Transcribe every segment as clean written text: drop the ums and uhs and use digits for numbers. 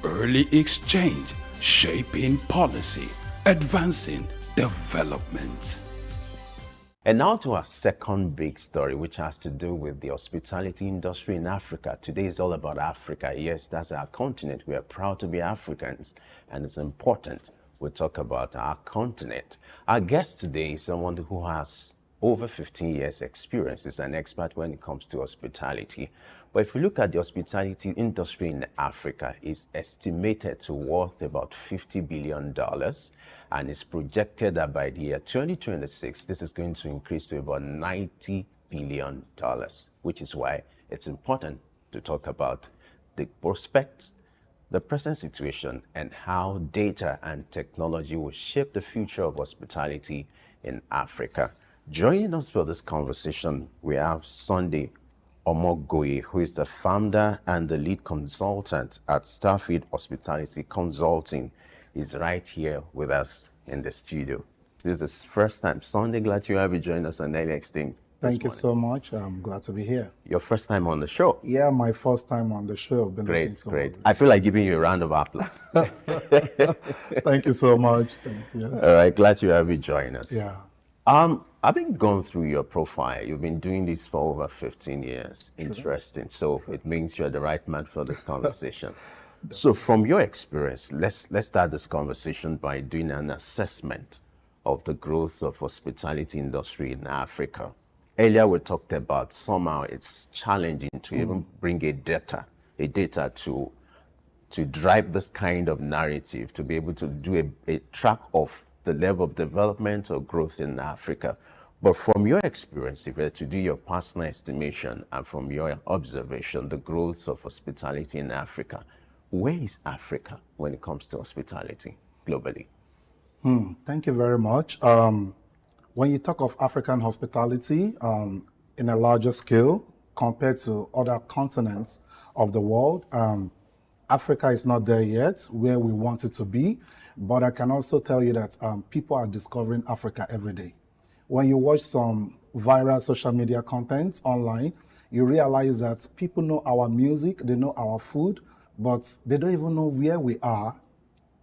early exchange, shaping policy, advancing development. And now to our second big story, which has to do with the hospitality industry in Africa. Today is all about Africa. Yes, that's our continent. We are proud to be Africans, and it's important we talk about our continent. Our guest today is someone who has over 15 years experience. He's an expert when it comes to hospitality. But if you look at the hospitality industry in Africa, it's estimated to worth about $50 billion. And it's projected that by the year 2026, this is going to increase to about $90 billion, which is why it's important to talk about the prospects, the present situation, and how data and technology will shape the future of hospitality in Africa. Joining us for this conversation, we have Sunday Omogoye, who is the founder and the lead consultant at Starfield Hospitality Consulting. Is right here with us in the studio. This is first time. Sunday, glad you have joined us on LXT. Thank you so much. I'm glad to be here. Your first time on the show? Yeah, my first time on the show. Great. I feel like giving you a round of applause. Thank you so much. All right, glad to have you join us. Yeah. I've been going through your profile. You've been doing this for over 15 years. Interesting. So it means you're the right man for this conversation. So from your experience, let's start this conversation by doing an assessment of the growth of hospitality industry in Africa. Earlier we talked about somehow it's challenging to even bring a data to drive this kind of narrative, to be able to do a track of the level of development or growth in Africa. But from your experience, if you were to do your personal estimation and from your observation, the growth of hospitality in Africa, where is Africa when it comes to hospitality globally? Thank you very much. When you talk of African hospitality in a larger scale compared to other continents of the world, Africa is not there yet where we want it to be. But I can also tell you that people are discovering Africa every day. When you watch some viral social media content online, you realize that people know our music, they know our food, but they don't even know where we are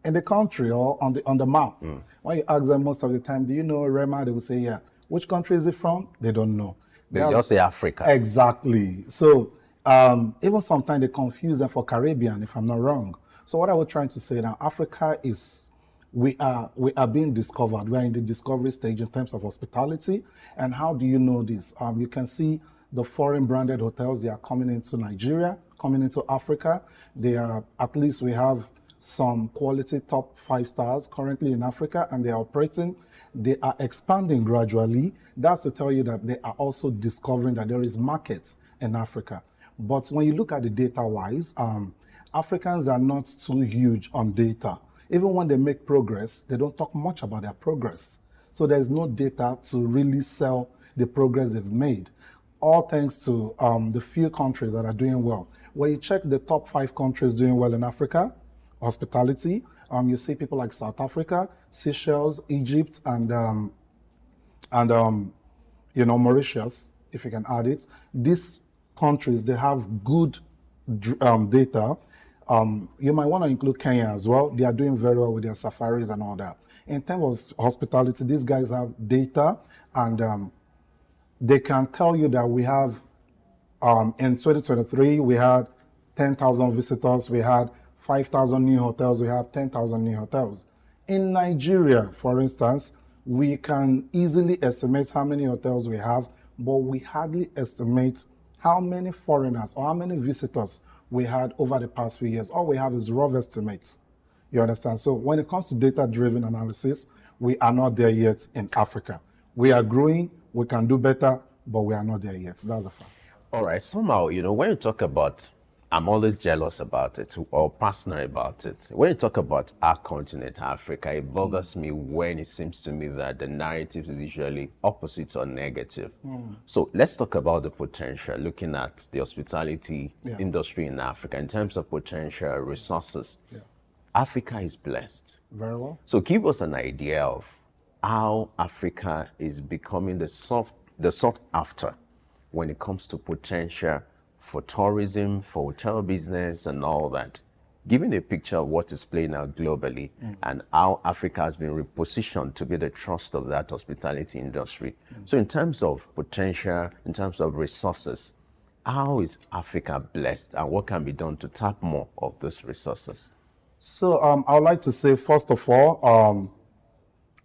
in the country or on the map. When you ask them most of the time, do you know Rema? They will say, yeah. Which country is it from? They don't know. They just say Africa. Exactly. So even sometimes they confuse them for Caribbean, if I'm not wrong. So what I was trying to say now, Africa is, we are being discovered. We are in the discovery stage in terms of hospitality. And how do you know this? You can see the foreign branded hotels, they are coming into Nigeria, coming into Africa. They are, at least we have some quality top 5 stars currently in Africa, and they are operating. They are expanding gradually. That's to tell you that they are also discovering that there is markets in Africa. But when you look at the data-wise, Africans are not too huge on data. Even when they make progress, they don't talk much about their progress. So there's no data to really sell the progress they've made. All thanks to the few countries that are doing well. When you check the top 5 countries doing well in Africa, hospitality, you see people like South Africa, Seychelles, Egypt, and Mauritius, if you can add it. These countries, they have good data. You might want to include Kenya as well. They are doing very well with their safaris and all that. In terms of hospitality, these guys have data, and they can tell you that we have, in 2023, we had 10,000 visitors, we had 5,000 new hotels, we have 10,000 new hotels. In Nigeria, for instance, we can easily estimate how many hotels we have, but we hardly estimate how many foreigners or how many visitors we had over the past few years. All we have is rough estimates. You understand? So when it comes to data-driven analysis, we are not there yet in Africa. We are growing, we can do better, but we are not there yet. That's a fact. All right, somehow, when you talk about, I'm always jealous about it or passionate about it. When you talk about our continent, Africa, it bothers me when it seems to me that the narrative is usually opposite or negative. So let's talk about the potential, looking at the hospitality industry in Africa in terms of potential resources. Africa is blessed. Very well. So give us an idea of how Africa is becoming the sought after when it comes to potential for tourism, for hotel business and all that. giving a picture of what is playing out globally and how Africa has been repositioned to be the trust of that hospitality industry. So in terms of potential, in terms of resources, how is Africa blessed and what can be done to tap more of those resources? So I would like to say, first of all,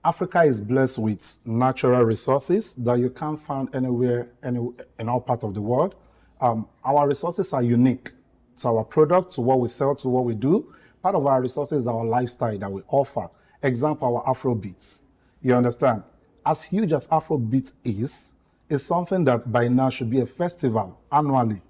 Africa is blessed with natural resources that you can't find anywhere in our part of the world. Our resources are unique to our product, to what we sell, to what we do. Part of our resources is our lifestyle that we offer. Example, our Afrobeats. You understand? As huge as Afrobeat is something that by now should be a festival annually.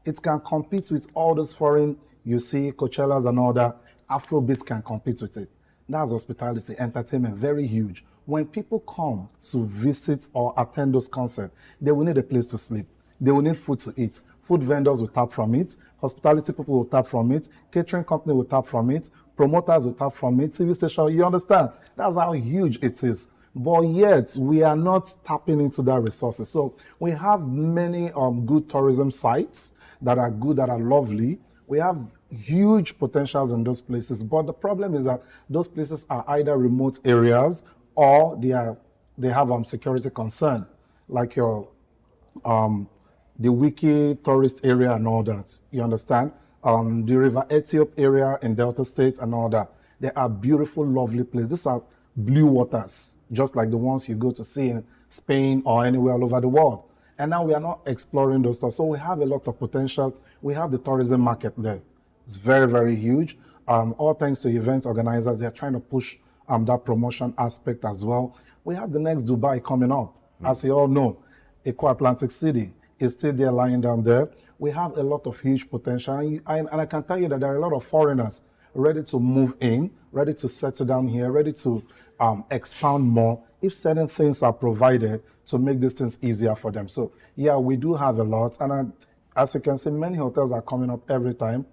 It can compete with all those foreign, you see, Coachellas and all that. Afrobeat can compete with it. That's hospitality, entertainment, very huge. When people come to visit or attend those concerts, they will need a place to sleep. They will need food to eat. Food vendors will tap from it. Hospitality people will tap from it. Catering company will tap from it. Promoters will tap from it. TV station, you understand? That's how huge it is. But yet, we are not tapping into that resources. So we have many good tourism sites that are good, that are lovely. We have huge potentials in those places, but the problem is that those places are either remote areas or they have security concern, like your the Wiki tourist area and all that. You understand? The River Ethiop area in Delta State and all that. They are beautiful, lovely places. These are blue waters, just like the ones you go to see in Spain or anywhere all over the world. And now we are not exploring those stuff. So we have a lot of potential. We have the tourism market there. It's very, very huge. All thanks to event organizers, they're trying to push that promotion aspect as well. We have the next Dubai coming up. As you all know, Eco Atlantic City is still there lying down there. We have a lot of huge potential. And I can tell you that there are a lot of foreigners ready to move in, ready to settle down here, ready to expand more if certain things are provided to make these things easier for them. So yeah, we do have a lot. And as you can see, many hotels are coming up every time,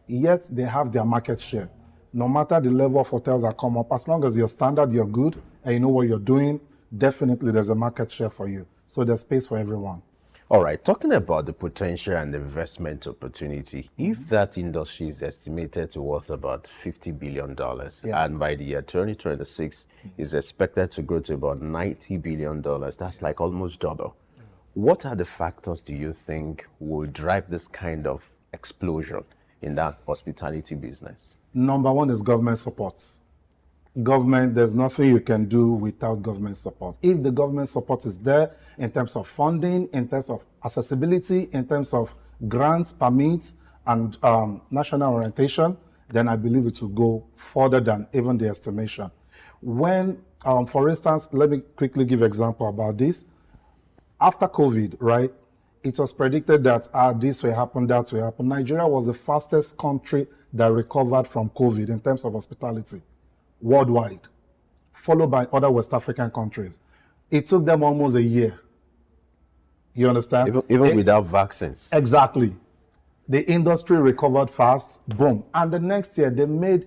yet they have their market share. No matter the level of hotels that come up, as long as your standard, you're good, and you know what you're doing, definitely there's a market share for you. So there's space for everyone. All right, talking about the potential and the investment opportunity, if that industry is estimated to worth about $50 billion, and by the year 2026 is expected to grow to about $90 billion, that's like almost double. What are the factors do you think will drive this kind of explosion in that hospitality business? Number one is government support. Government, there's nothing you can do without government support. If the government support is there in terms of funding, in terms of accessibility, in terms of grants, permits, and national orientation, then I believe it will go further than even the estimation. When, for instance, let me quickly give an example about this. After COVID, right, it was predicted that this will happen, that will happen. Nigeria was the fastest country that recovered from COVID in terms of hospitality worldwide, followed by other West African countries. It took them almost a year. You understand? Even without vaccines. Exactly. The industry recovered fast, boom. And the next year, they made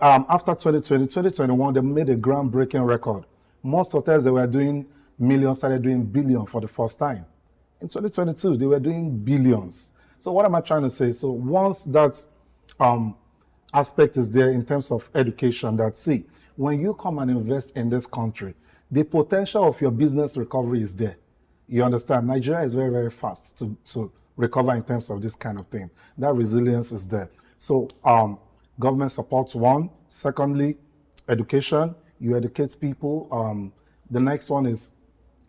after 2020, 2021, they made a groundbreaking record. Most hotels that were doing millions started doing billions for the first time. In 2022, they were doing billions. So what am I trying to say? So once that aspect is there in terms of education, that see, when you come and invest in this country, the potential of your business recovery is there. You understand? Nigeria is very, very fast to recover in terms of this kind of thing. That resilience is there. So government supports one. Secondly, education. You educate people. The next one is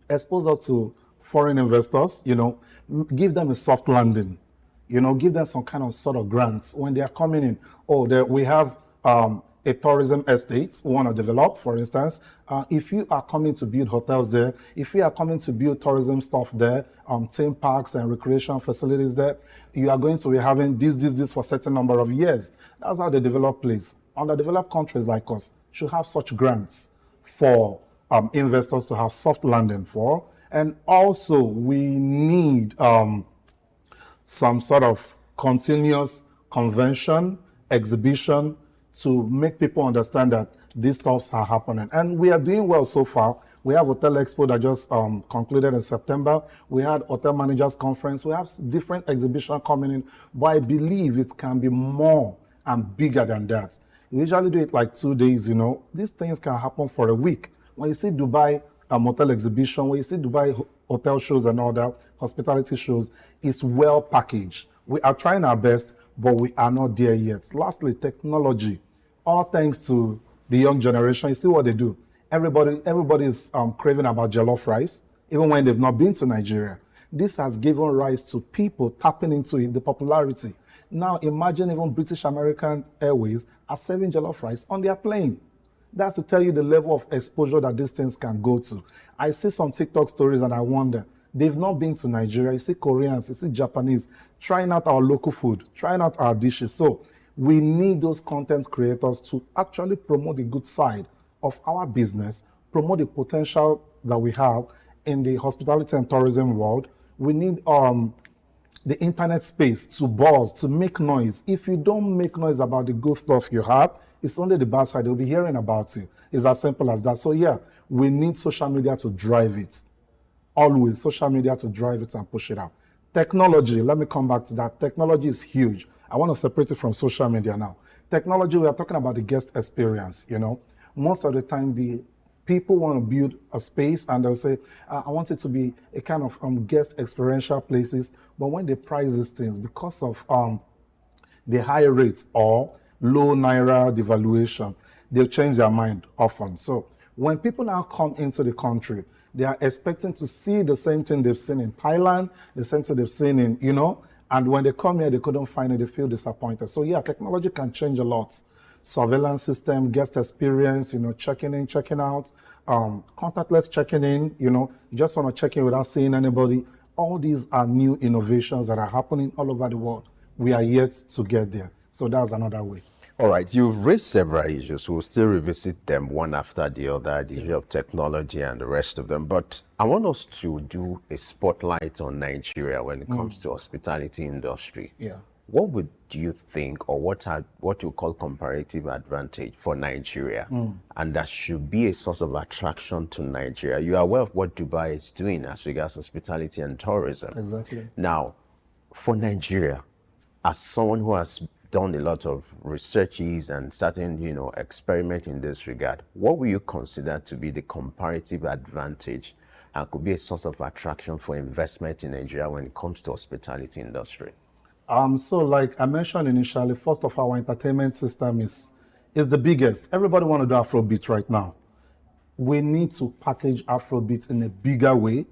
expose us to foreign investors, give them a soft landing. Give them some kind of sort of grants when they are coming in. We have a tourism estate we want to develop, for instance. If you are coming to build hotels there, if you are coming to build tourism stuff there, theme parks and recreation facilities there, you are going to be having this for a certain number of years. That's how they develop places. Underdeveloped countries like us should have such grants for investors to have soft landing for. And also, we need some sort of continuous convention, exhibition to make people understand that these stuffs are happening. And we are doing well so far. We have Hotel Expo that just concluded in September. We had Hotel Managers Conference. We have different exhibitions coming in. But I believe it can be more and bigger than that. You usually do it like 2 days, you know. These things can happen for a week. When you see Dubai hotel exhibition, when you see Dubai hotel shows and all that, hospitality shows, it's well packaged. We are trying our best, but we are not there yet. Lastly, technology. All thanks to the young generation. You see what they do. Everybody's craving about jollof rice, even when they've not been to Nigeria. This has given rise to people tapping into it, the popularity. Now imagine even British American Airways are serving jollof rice on their plane. That's to tell you the level of exposure that these things can go to. I see some TikTok stories and I wonder, they've not been to Nigeria. You see Koreans, you see Japanese, trying out our local food, trying out our dishes. So we need those content creators to actually promote the good side of our business, promote the potential that we have in the hospitality and tourism world. We need the internet space to buzz, to make noise. If you don't make noise about the good stuff you have, it's only the bad side. They'll be hearing about it. It's as simple as that. So yeah, we need social media to drive it. Always social media to drive it and push it out. Technology, let me come back to that. Technology is huge. I want to separate it from social media now. Technology, we are talking about the guest experience, you know. Most of the time, the people want to build a space and they'll say, I want it to be a kind of guest experiential places. But when they price these things, because of the high rates or low Naira devaluation, they'll change their mind often. So when people now come into the country, they are expecting to see the same thing they've seen in Thailand, the same thing they've seen in, you know, and when they come here, they couldn't find it, they feel disappointed. So yeah, technology can change a lot. Surveillance system, guest experience, you know, checking in, checking out, contactless checking in, you know, you just want to check in without seeing anybody. All these are new innovations that are happening all over the world. We are yet to get there. So that's another way. All right, you've raised several issues. We'll still revisit them one after the other, the issue of technology and the rest of them. But I want us to do a spotlight on Nigeria when it comes to hospitality industry. Yeah. What do you think, or what you call comparative advantage for Nigeria, and that should be a source of attraction to Nigeria? You are aware of what Dubai is doing as regards hospitality and tourism. Exactly. Now, for Nigeria, as someone who has done a lot of researches and certain, you know, experiment in this regard, what will you consider to be the comparative advantage and could be a source of attraction for investment in Nigeria when it comes to hospitality industry? So like I mentioned initially, first of all, our entertainment system is the biggest. Everybody want to do Afrobeat right now. We need to package Afrobeat in a bigger way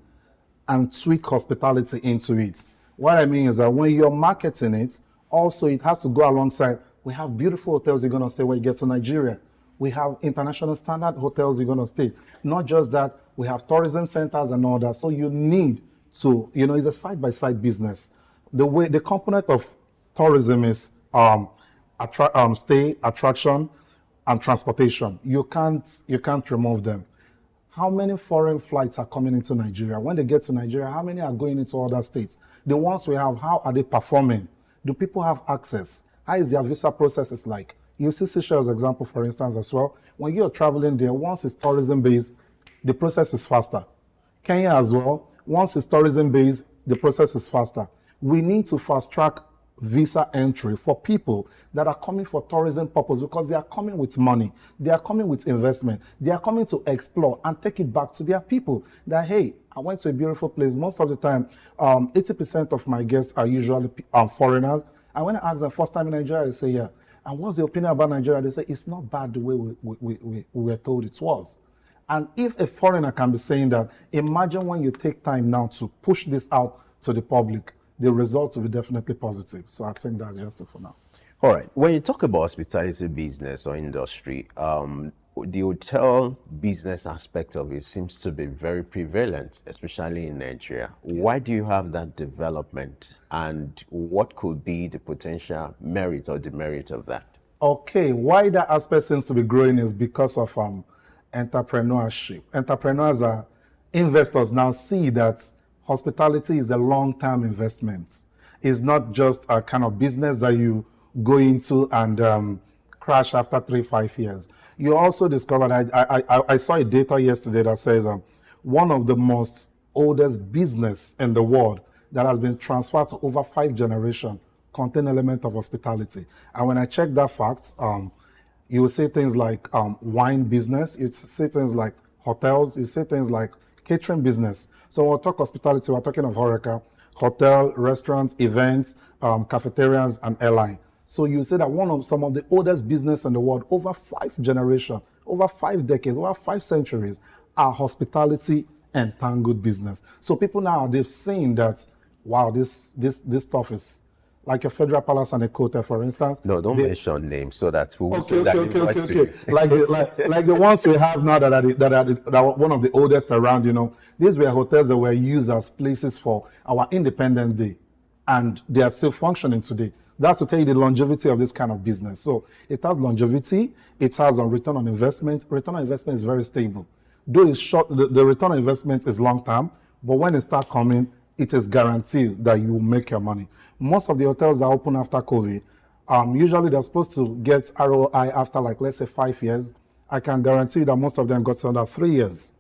and tweak hospitality into it. What I mean is that when you're marketing it, also it has to go alongside. We have beautiful hotels you're going to stay when you get to Nigeria. We have international standard hotels you're going to stay. Not just that, we have tourism centers and all that. So you need to, you know, it's a side-by-side business. The component of tourism is stay, attraction, and transportation. You can't remove them. How many foreign flights are coming into Nigeria? When they get to Nigeria, how many are going into other states? The ones we have, how are they performing? Do people have access? How is their visa processes like? You see Seychelles example, for instance, as well. When you're traveling there, once it's tourism-based, the process is faster. Kenya as well, once it's tourism-based, the process is faster. We need to fast-track visa entry for people that are coming for tourism purpose because they are coming with money. They are coming with investment. They are coming to explore and take it back to their people. That, hey, I went to a beautiful place. Most of the time, 80% of my guests are usually foreigners. And when I ask them first time in Nigeria, they say, yeah. And what's the opinion about Nigeria? They say, it's not bad the way we were told it was. And if a foreigner can be saying that, imagine when you take time now to push this out to the public, the results will be definitely positive. So I think that's just it for now. All right. When you talk about hospitality business or industry, the hotel business aspect of it seems to be very prevalent, especially in Nigeria. Why do you have that development, and what could be the potential merit or demerit of that? Okay, why that aspect seems to be growing is because of entrepreneurship. Investors now see that hospitality is a long-term investment. It's not just a kind of business that you go into and crash after 3-5 years. You also discovered, I saw a data yesterday that says one of the most oldest business in the world that has been transferred to over 5 generations contain element of hospitality. And when I check that fact, you will see things like wine business, you see things like hotels, you see things like catering business. So when we talk hospitality, we're talking of HoReCa, hotel, restaurants, events, cafeterias, and airline. So you see that some of the oldest business in the world, over 5 generations, over 5 decades, over 5 centuries, are hospitality and tangled business. So people now, they've seen that, wow, this stuff is like a Federal Palace and a Hotel, for instance. No, don't mention names so that we'll okay. Like the ones we have now that are one of the oldest around, these were hotels that were used as places for our Independence Day, and they are still functioning today. That's to tell you the longevity of this kind of business. So it has longevity, it has a return on investment. Return on investment is very stable. Though it's short, the return on investment is long term, but when it starts coming, it is guaranteed that you will make your money. Most of the hotels that open after COVID, usually they're supposed to get ROI after, like, let's say 5 years. I can guarantee you that most of them got under 3 years,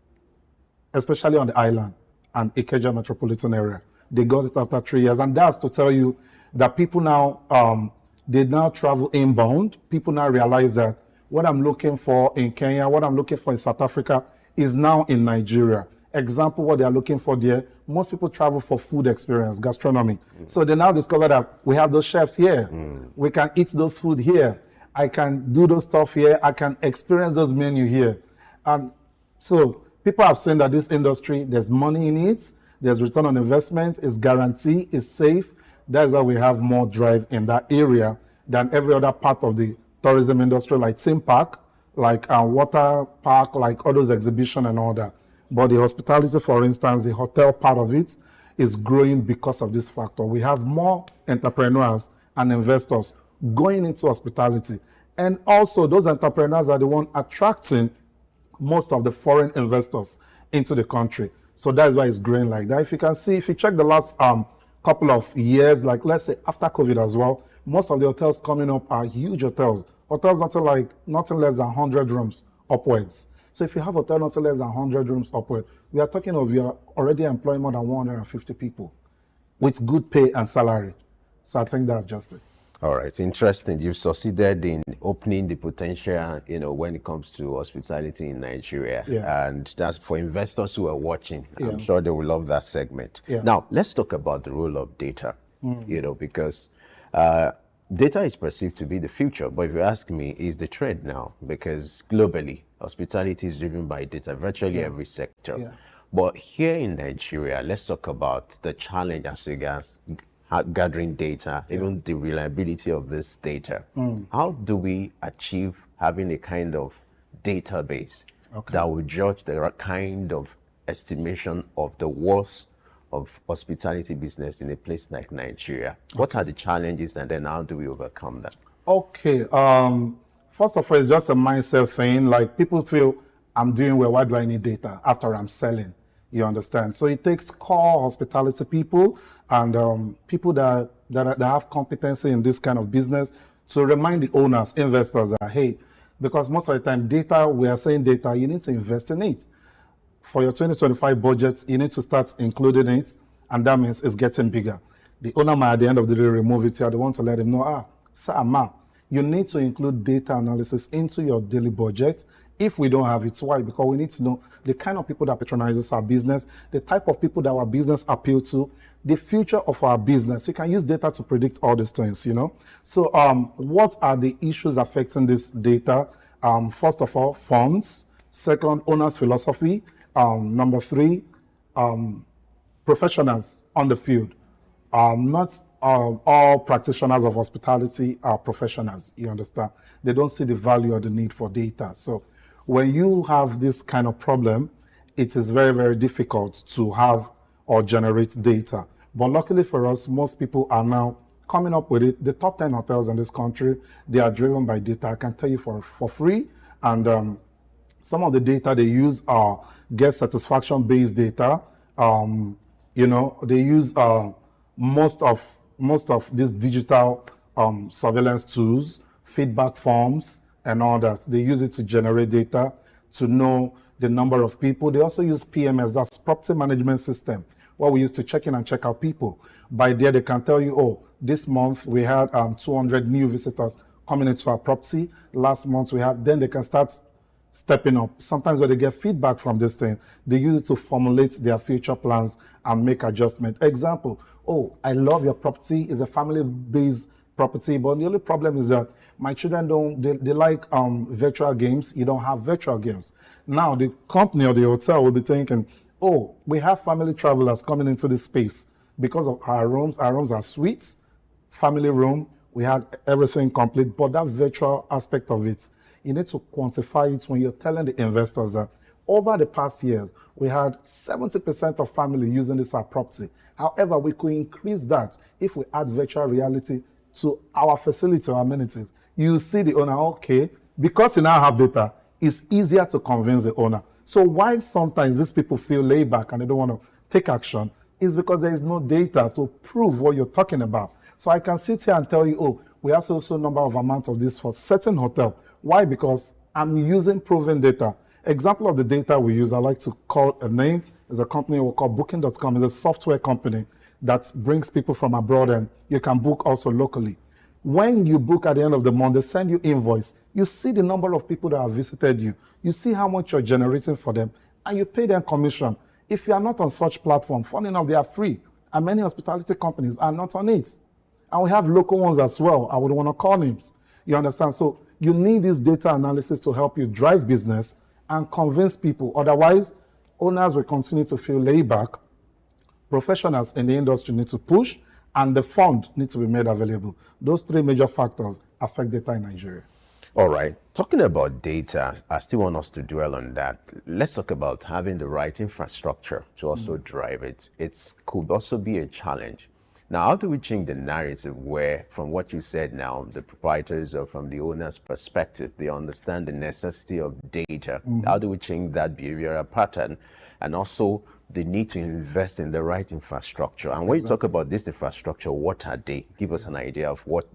especially on the island and Ikeja metropolitan area. They got it after 3 years. And that's to tell you that people now, they now travel inbound. People now realize that what I'm looking for in Kenya, what I'm looking for in South Africa is now in Nigeria. Example, what they are looking for there, most people travel for food experience, gastronomy. So they now discover that we have those chefs here. We can eat those food here. I can do those stuff here. I can experience those menu here. And so people have seen that this industry, there's money in it, there's return on investment, it's guaranteed, it's safe. That's why we have more drive in that area than every other part of the tourism industry, like theme park, like water park, like all those exhibition and all that. But the hospitality, for instance, the hotel part of it is growing because of this factor. We have more entrepreneurs and investors going into hospitality. And also those entrepreneurs are the one attracting most of the foreign investors into the country. So that's why it's growing like that. If you can see, if you check the last couple of years, like let's say after COVID as well, most of the hotels coming up are huge hotels. Hotels nothing less than 100 rooms upwards. So if you have a hotel nothing less than 100 rooms upward, we are talking of you are already employing more than 150 people with good pay and salary. So I think that's just it. All right, interesting. You've succeeded in opening the potential, when it comes to hospitality in Nigeria. Yeah. And that's for investors who are watching. Yeah. I'm sure they will love that segment. Yeah. Now, let's talk about the role of data, because data is perceived to be the future. But if you ask me, is the trend now? Because globally, hospitality is driven by data, virtually every sector. Yeah. But here in Nigeria, let's talk about the challenge as regards gathering data, even the reliability of this data. How do we achieve having a kind of database that will judge the kind of estimation of the worth of hospitality business in a place like Nigeria? What are the challenges, and then how do we overcome them? Okay. First of all, it's just a mindset thing. Like, people feel, I'm doing well, why do I need data after I'm selling? You understand? So it takes core hospitality people and people that have competency in this kind of business to remind the owners, investors that, hey, because most of the time data, we are saying data, you need to invest in it. For your 2025 budget, you need to start including it, and that means it's getting bigger. The owner might at the end of the day remove it here. They want to let him know, sir, ma, you need to include data analysis into your daily budget. If we don't have it, why? Because we need to know the kind of people that patronizes our business, the type of people that our business appeal to, the future of our business. You can use data to predict all these things, So what are the issues affecting this data? First of all, funds. Second, owner's philosophy. Number 3, professionals on the field. Not all practitioners of hospitality are professionals, you understand? They don't see the value or the need for data. So when you have this kind of problem, it is very, very difficult to have or generate data. But luckily for us, most people are now coming up with it. The top 10 hotels in this country, they are driven by data. I can tell you for free. And some of the data they use are guest satisfaction-based data. They use most of these digital surveillance tools, feedback forms, and all that. They use it to generate data, to know the number of people. They also use PMS, that's property management system, where we used to check in and check out people. By there, they can tell you, oh, this month we had 200 new visitors coming into our property. Last month we had, then they can start stepping up. Sometimes when they get feedback from this thing, they use it to formulate their future plans and make adjustment. Example, oh, I love your property. It's a family-based property, but the only problem is that my children they like virtual games. You don't have virtual games. Now the company or the hotel will be thinking, oh, we have family travelers coming into this space because of our rooms. Our rooms are suites, family room. We had everything complete, but that virtual aspect of it, you need to quantify it when you're telling the investors that over the past years, we had 70% of family using this as property. However, we could increase that if we add virtual reality to our facility or amenities. You see the owner, okay, because you now have data, it's easier to convince the owner. So why sometimes these people feel laid back and they don't want to take action is because there is no data to prove what you're talking about. So I can sit here and tell you, oh, we have so number of amount of this for certain hotel. Why? Because I'm using proven data. Example of the data we use, I like to call a name, is a company we call Booking.com. It's a software company that brings people from abroad and you can book also locally. When you book at the end of the month, they send you invoice. You see the number of people that have visited you. You see how much you're generating for them and you pay them commission. If you are not on such platform, funny enough, they are free. And many hospitality companies are not on it. And we have local ones as well. I would want to call names. You understand? So you need this data analysis to help you drive business and convince people. Otherwise, owners will continue to feel laid back. Professionals in the industry need to push, and the fund needs to be made available. Those three major factors affect data in Nigeria. All right. Talking about data, I still want us to dwell on that. Let's talk about having the right infrastructure to also drive it. It could also be a challenge. Now, how do we change the narrative where, from what you said now, the proprietors or from the owner's perspective, they understand the necessity of data? How do we change that behavioral pattern? And also the need to invest in the right infrastructure. And when you talk about this infrastructure, what are they? Give us an idea of what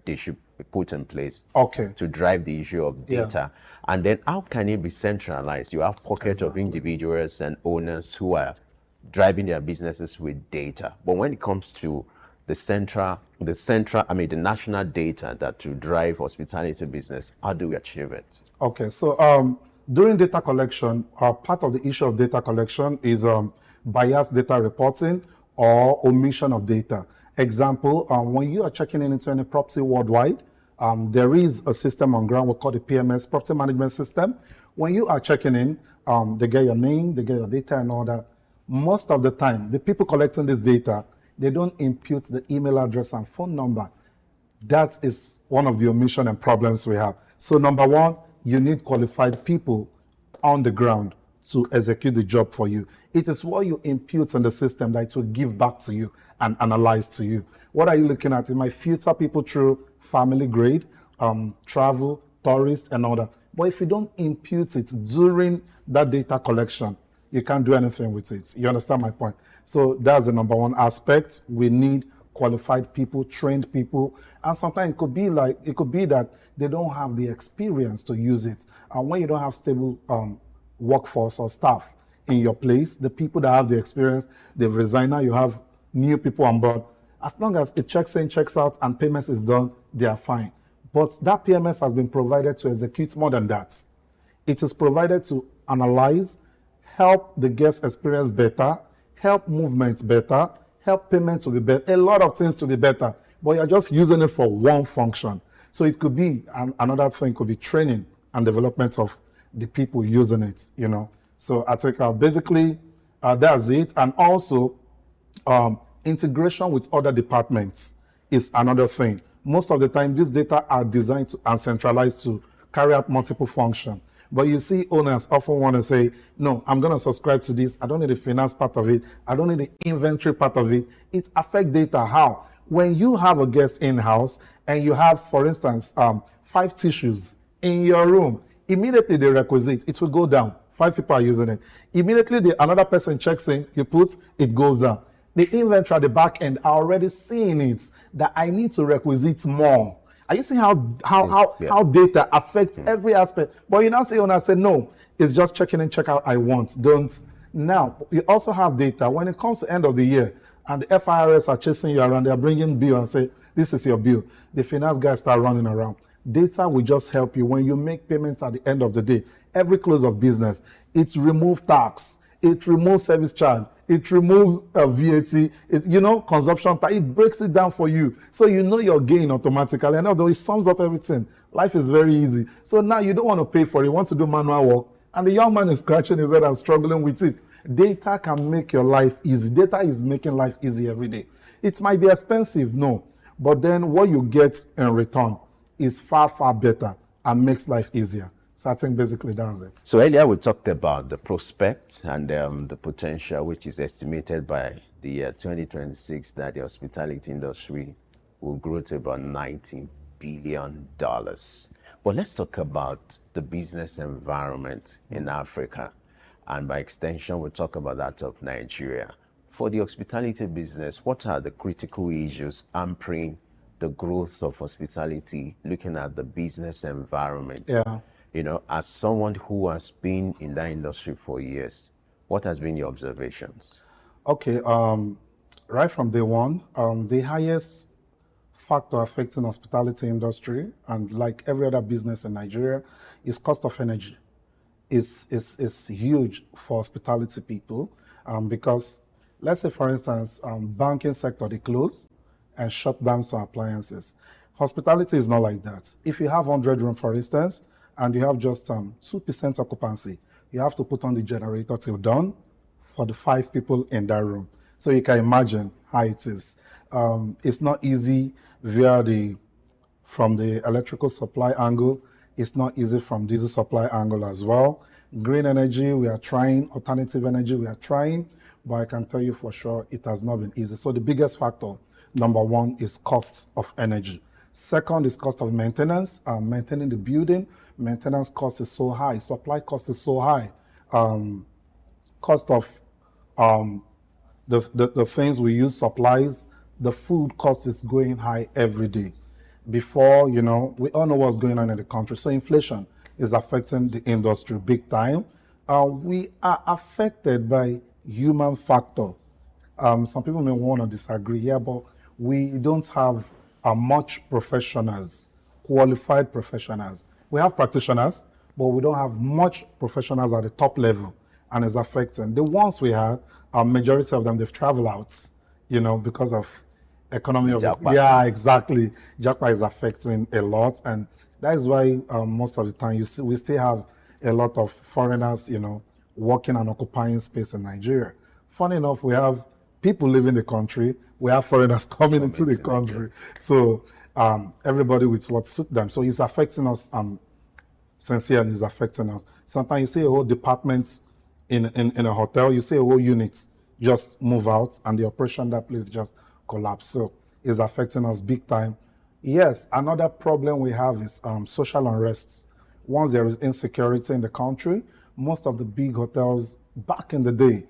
they should put in place to drive the issue of data. And then how can it be centralized? You have pockets of individuals and owners who are driving their businesses with data. But when it comes to the national data that to drive hospitality business, how do we achieve it? Okay, so during data collection, part of the issue of data collection is biased data reporting or omission of data. Example, when you are checking into any property worldwide, there is a system on ground we call the PMS, Property Management System. When you are checking in, they get your name, they get your data and all that. Most of the time, the people collecting this data, they don't impute the email address and phone number. That is one of the omission and problems we have. So number one, you need qualified people on the ground to execute the job for you. It is what you impute in the system that it will give back to you and analyze to you. What are you looking at? It might filter people through family grade, travel, tourists, and all that. But if you don't impute it during that data collection, you can't do anything with it. You understand my point? So that's the number one aspect. We need qualified people, trained people, and sometimes it could be that they don't have the experience to use it. And when you don't have stable workforce or staff in your place, the people that have the experience, they've resigned now, you have new people on board. As long as it checks in, checks out, and payments is done, they are fine. But that PMS has been provided to execute more than that. It is provided to analyze, help the guest experience better, help movements better, help payment to be better, a lot of things to be better, but you're just using it for one function. So it could be, another thing could be training and development of the people using it, you know. So I think basically that's it. And also integration with other departments is another thing. Most of the time, these data are designed and centralized to carry out multiple functions. But you see owners often want to say, no, I'm going to subscribe to this. I don't need the finance part of it. I don't need the inventory part of it. It affects data. How? When you have a guest in-house and you have, for instance, 5 tissues in your room, immediately the requisite, it will go down. 5 people are using it. Immediately another person checks in, you put, it goes down. The inventory at the back end are already seeing it, that I need to requisite more. Are you seeing how data affects every aspect? But you now say, say, no, it's just checking in, check out, I want. Now, you also have data. When it comes to end of the year and the FIRS are chasing you around, they're bringing bill and say, this is your bill. The finance guys start running around. Data will just help you when you make payments at the end of the day. Every close of business, it removes tax, it removes service charge, it removes VAT, consumption tax. It breaks it down for you. So you know your gain automatically. And although it sums up everything, life is very easy. So now you don't want to pay for it. You want to do manual work. And the young man is scratching his head and struggling with it. Data can make your life easy. Data is making life easy every day. It might be expensive, no. But then what you get in return is far, far better and makes life easier. So I think basically that's it. So earlier we talked about the prospects and the potential, which is estimated by the year 2026 that the hospitality industry will grow to about $90 billion. But let's talk about the business environment in Africa. And by extension, we'll talk about that of Nigeria. For the hospitality business, what are the critical issues hampering the growth of hospitality, looking at the business environment? Yeah. As someone who has been in that industry for years, what has been your observations? Okay, right from day one, the highest factor affecting hospitality industry, and like every other business in Nigeria, is cost of energy. Is huge for hospitality people because, let's say for instance, banking sector, they close and shut down some appliances. Hospitality is not like that. If you have 100 rooms, for instance, and you have just 2% occupancy, you have to put on the generator till dawn for the 5 people in that room. So you can imagine how it is. It's not easy from the electrical supply angle. It's not easy from diesel supply angle as well. Green energy, we are trying. Alternative energy, we are trying. But I can tell you for sure, it has not been easy. So the biggest factor, number one, is costs of energy. Second is cost of maintenance, maintaining the building. Maintenance cost is so high. Supply cost is so high. Cost of the things we use, supplies, the food cost is going high every day. Before, we all know what's going on in the country. So inflation is affecting the industry big time. We are affected by human factor. Some people may want to disagree here, but we don't have much professionals, qualified professionals. We have practitioners, but we don't have much professionals at the top level, and it's affecting. The ones we have, majority of them, they've traveled out, because of economy of Jackpot. Yeah, exactly. Jackpot is affecting a lot, and that is why most of the time we still have a lot of foreigners, working and occupying space in Nigeria. Funny enough, we have people leaving the country, we have foreigners coming into the country. So everybody with what suits them. So it's affecting us, sincerely, it's affecting us. Sometimes you see a whole department in a hotel, you see a whole unit just move out and the operation that place just collapse. So it's affecting us big time. Yes, another problem we have is social unrest. Once there is insecurity in the country, most of the big hotels back in the day,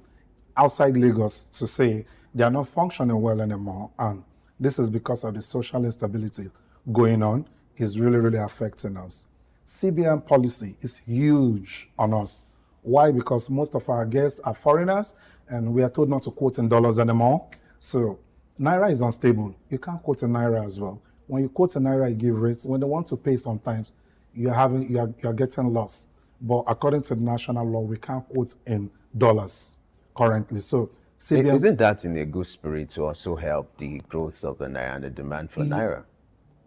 outside Lagos, to say, they are not functioning well anymore. And this is because of the social instability going on. Is really, really affecting us. CBN policy is huge on us. Why? Because most of our guests are foreigners and we are told not to quote in dollars anymore. So Naira is unstable. You can't quote in Naira as well. When you quote in Naira, you give rates. When they want to pay sometimes, you're getting lost. But according to the national law, we can't quote in dollars currently. So CBN, isn't that in a good spirit to also help the growth of the Naira and the demand for Naira?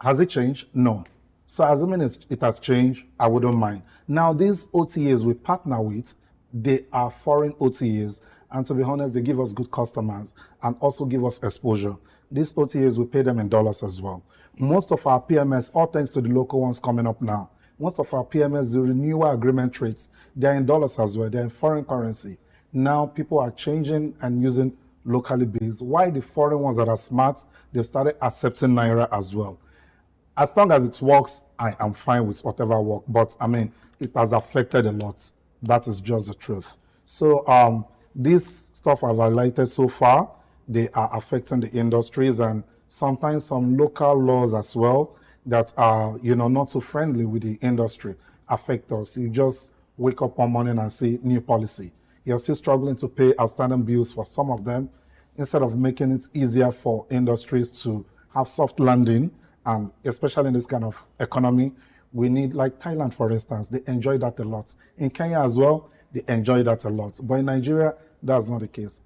Has it changed? No. So assuming it has changed, I wouldn't mind. Now, these OTAs we partner with, they are foreign OTAs. And to be honest, they give us good customers and also give us exposure. These OTAs, we pay them in dollars as well. Most of our PMS, all thanks to the local ones coming up now, most of our PMS, the renewal agreement rates, they're in dollars as well. They're in foreign currency. Now people are changing and using locally based. Why the foreign ones that are smart, they've started accepting Naira as well. As long as it works, I am fine with whatever work. But I mean, it has affected a lot. That is just the truth. So this stuff I've highlighted so far, they are affecting the industries and sometimes some local laws as well that are, not so friendly with the industry affect us. You just wake up one morning and see new policy. You're still struggling to pay outstanding bills for some of them. Instead of making it easier for industries to have soft landing, and especially in this kind of economy, we need, like Thailand, for instance, they enjoy that a lot. In Kenya as well, they enjoy that a lot. But in Nigeria, that's not the case.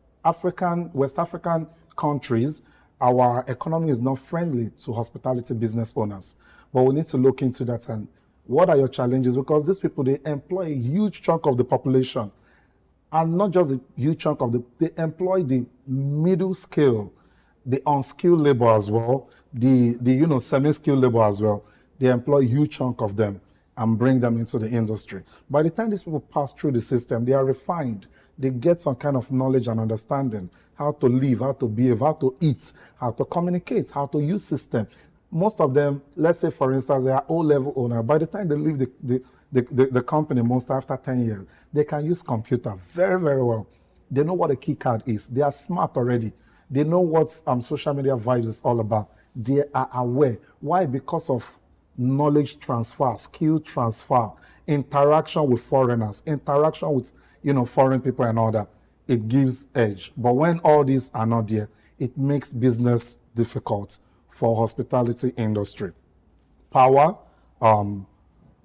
West African countries, our economy is not friendly to hospitality business owners. But we need to look into that and what are your challenges? Because these people, they employ a huge chunk of the population. And not just a huge chunk of they employ the middle scale, the unskilled labor as well, the semi-skilled labor as well. They employ a huge chunk of them and bring them into the industry. By the time these people pass through the system, they are refined. They get some kind of knowledge and understanding, how to live, how to behave, how to eat, how to communicate, how to use system. Most of them, let's say for instance, they are O-level owner. By the time they leave the company, most after 10 years, they can use computer very, very well. They know what a key card is. They are smart already. They know what social media vibes is all about. They are aware. Why? Because of knowledge transfer, skill transfer, interaction with foreigners, interaction with foreign people and all that. It gives edge. But when all these are not there, it makes business difficult for hospitality industry. Power,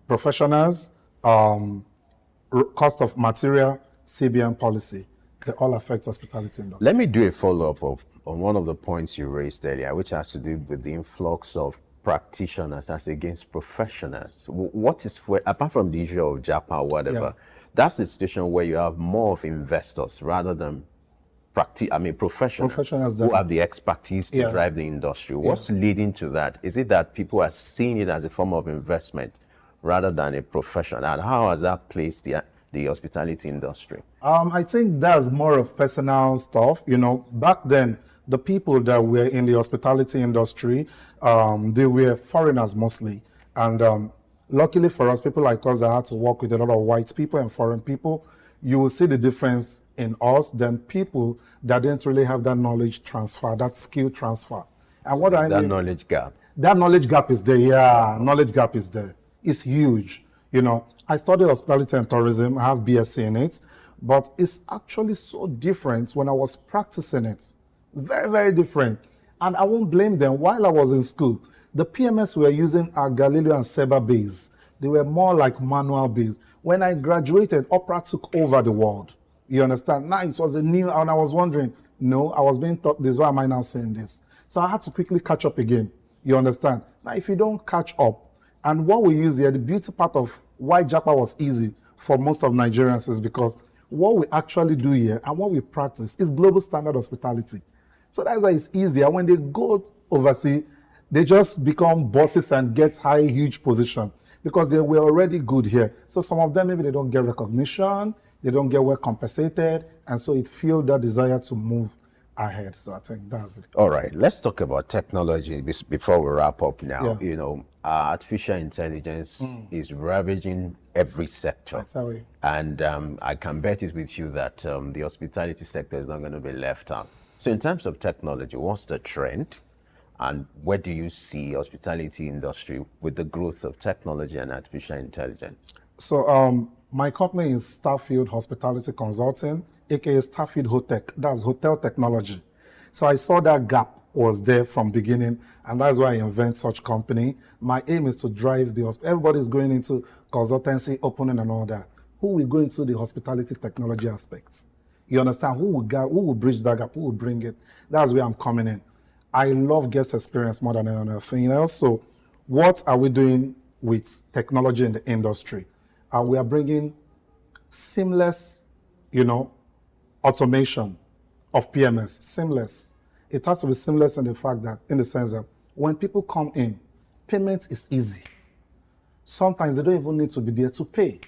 professionals, cost of material, CBN policy, they all affect hospitality industry. Let me do a follow-up on one of the points you raised earlier, which has to do with the influx of practitioners as against professionals. What is, apart from the issue of Japa or whatever, that's the situation where you have more of investors rather than professionals who have the expertise to drive the industry. What's leading to that? Is it that people are seeing it as a form of investment rather than a profession? And how has that placed the hospitality industry? I think that's more of personal stuff. Back then, the people that were in the hospitality industry, they were foreigners mostly. And luckily for us, people like us that had to work with a lot of white people and foreign people, you will see the difference in us than people that didn't really have that knowledge transfer, that skill transfer. And what I mean, that knowledge gap. That knowledge gap is there. Yeah, knowledge gap is there. It's huge. I studied hospitality and tourism. I have BSc in it, but it's actually so different when I was practicing it. Very, very different. And I won't blame them. While I was in school, the PMS we were using are Galileo and Seba based. They were more like manual based. When I graduated, Opera took over the world. You understand? Now it was a new, and I was wondering, no, I was being taught this. Why am I now saying this? So I had to quickly catch up again. You understand? Now, if you don't catch up, and what we use here, the beauty part of why Japa was easy for most of Nigerians is because what we actually do here and what we practice is global standard hospitality. So that's why it's easier. When they go overseas, they just become bosses and get high, huge position because they were already good here. So some of them, maybe they don't get recognition, they don't get well compensated, and so it fueled that desire to move ahead. So I think that's it. All right, let's talk about technology before we wrap up now. Yeah. Artificial intelligence is ravaging every sector. That's how we... And I can bet it with you that the hospitality sector is not going to be left out. So in terms of technology, what's the trend? And where do you see hospitality industry with the growth of technology and artificial intelligence? So my company is Starfield Hospitality Consulting, aka Starfield Hotech. That's hotel technology. So I saw that gap was there from beginning, and that's why I invent such company. My aim is to drive everybody's going into consultancy, opening and all that. Who will go into the hospitality technology aspect? You understand? Who will bridge that gap? Who will bring it? That's where I'm coming in. I love guest experience more than anything else. So what are we doing with technology in the industry? We are bringing seamless, automation of PMS, seamless. It has to be seamless in the sense that when people come in, payment is easy. Sometimes they don't even need to be there to pay.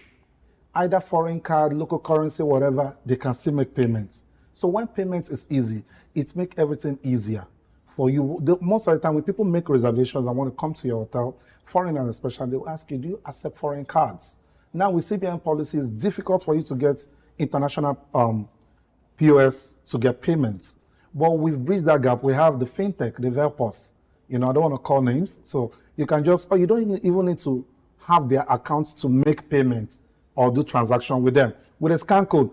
Either foreign card, local currency, whatever, they can still make payments. So when payment is easy, it makes everything easier for you. Most of the time when people make reservations and want to come to your hotel, foreigners especially, they will ask you, do you accept foreign cards? Now with CBN policy, it's difficult for you to get international POS to get payments. But we've bridged that gap. We have the fintech, they've helped us. I don't want to call names. So you can you don't even need to have their accounts to make payments or do transaction with them. With a scan code,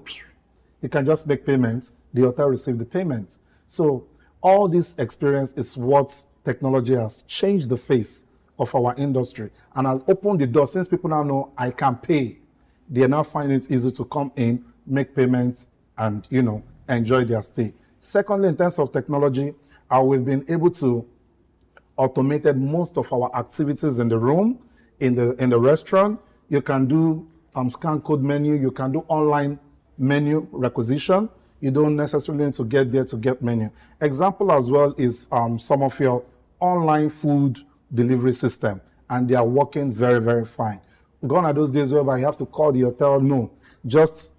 You can just make payments, the hotel receive the payments. So all this experience is what technology has changed the face of our industry and has opened the door. Since people now know I can pay, they now find it easy to come in, make payments, and enjoy their stay. Secondly, in terms of technology, we've been able to automated most of our activities in the room, in the restaurant. You can do scan code menu, you can do online menu requisition. You don't necessarily need to get there to get menu. Example as well is some of your online food delivery system, and they are working very, very fine. Gone are those days whereby you have to call the hotel. No, just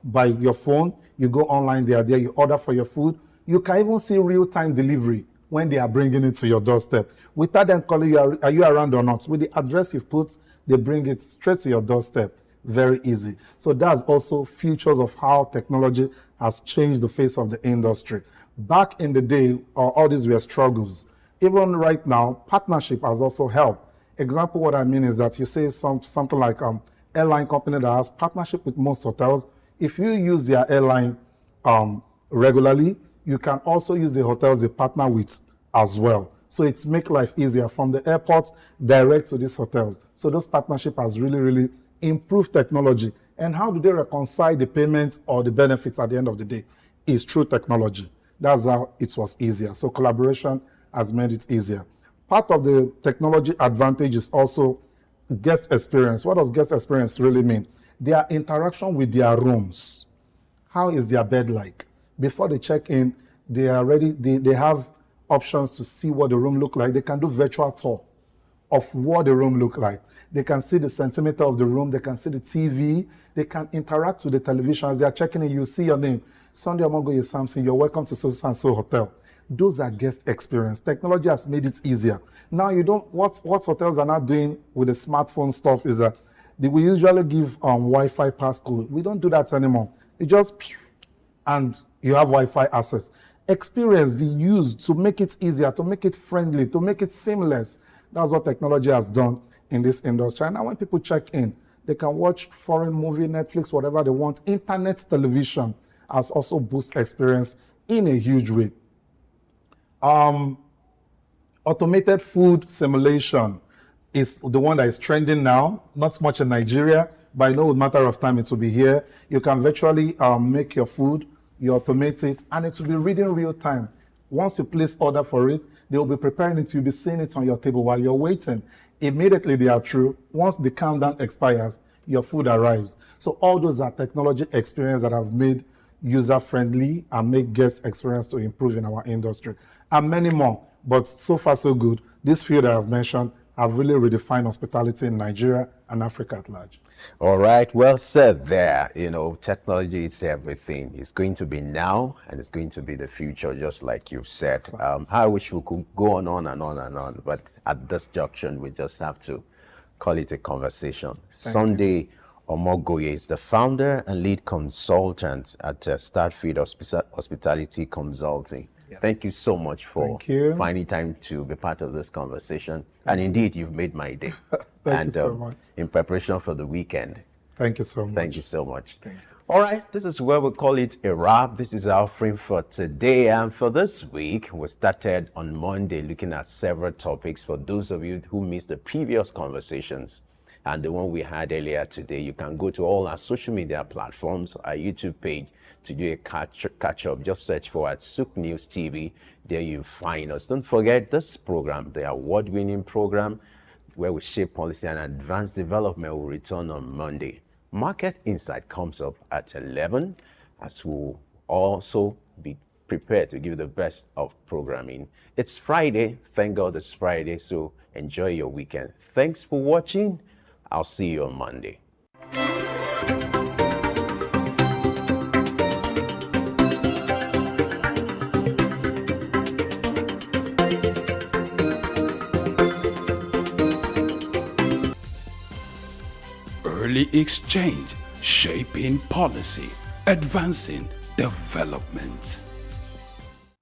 by your phone, you go online, they are there, you order for your food. You can even see real-time delivery when they are bringing it to your doorstep. Without them calling you, are you around or not? With the address you've put, they bring it straight to your doorstep. Very easy. So that's also features of how technology has changed the face of the industry. Back in the day, all these were struggles. Even right now, partnership has also helped. Example, what I mean is that you say something like airline company that has partnership with most hotels. If you use their airline regularly, you can also use the hotels they partner with as well. So it's make life easier from the airport direct to these hotels. So those partnership has really, really improved technology. And how do they reconcile the payments or the benefits at the end of the day? Is through technology. That's how it was easier. So collaboration has made it easier. Part of the technology advantage is also guest experience. What does guest experience really mean? Their interaction with their rooms. How is their bed like? Before they check in, they are ready. They have options to see what the room look like. They can do virtual tour of what the room look like. They can see the centimeter of the room. They can see the TV. They can interact with the television. As they are checking in, you see your name. Sunday Omogoye Samson, you're welcome to so hotel. Those are guest experience. Technology has made it easier. Now what hotels are not doing with the smartphone stuff is that we usually give Wi-Fi passcode. We don't do that anymore. It just, and you have Wi-Fi access. Experience the use to make it easier, to make it friendly, to make it seamless. That's what technology has done in this industry. And now when people check in, they can watch foreign movie, Netflix, whatever they want. Internet television has also boosted experience in a huge way. Automated food simulation is the one that is trending now, not much in Nigeria, but I know in a matter of time it will be here. You can virtually make your food, you automate it, and it will be reading real time. Once you place order for it, they will be preparing it, you'll be seeing it on your table while you're waiting. Immediately they are through. Once the countdown expires, your food arrives. So all those are technology experience that have made user-friendly and make guest experience to improve in our industry. And many more, but so far so good. This field that I've mentioned have really redefined hospitality in Nigeria and Africa at large. All right, well said there. Technology is everything. It's going to be now and it's going to be the future, just like you said. I wish we could go on and on and on, but at this junction, we just have to call it a conversation. Sunday Omogoye is the founder and lead consultant at Starfield Hospitality Consulting. Yeah. Thank you so much for finding time to be part of this conversation. And indeed, you've made my day. Thank you so much. In preparation for the weekend. Thank you so much. Thank you so much. All right, this is where we call it a wrap. This is our frame for today. And for this week, we started on Monday looking at several topics. For those of you who missed the previous conversations and the one we had earlier today, you can go to all our social media platforms, our YouTube page, to do a catch-up. Just search for at Souk News TV. There you find us. Don't forget this program, the award-winning program, where we shape policy and advance development, will return on Monday. Market Insight comes up at 11, as we'll also be prepared to give the best of programming. It's Friday. Thank God it's Friday, so enjoy your weekend. Thanks for watching. I'll see you on Monday. Early exchange, shaping policy, advancing development.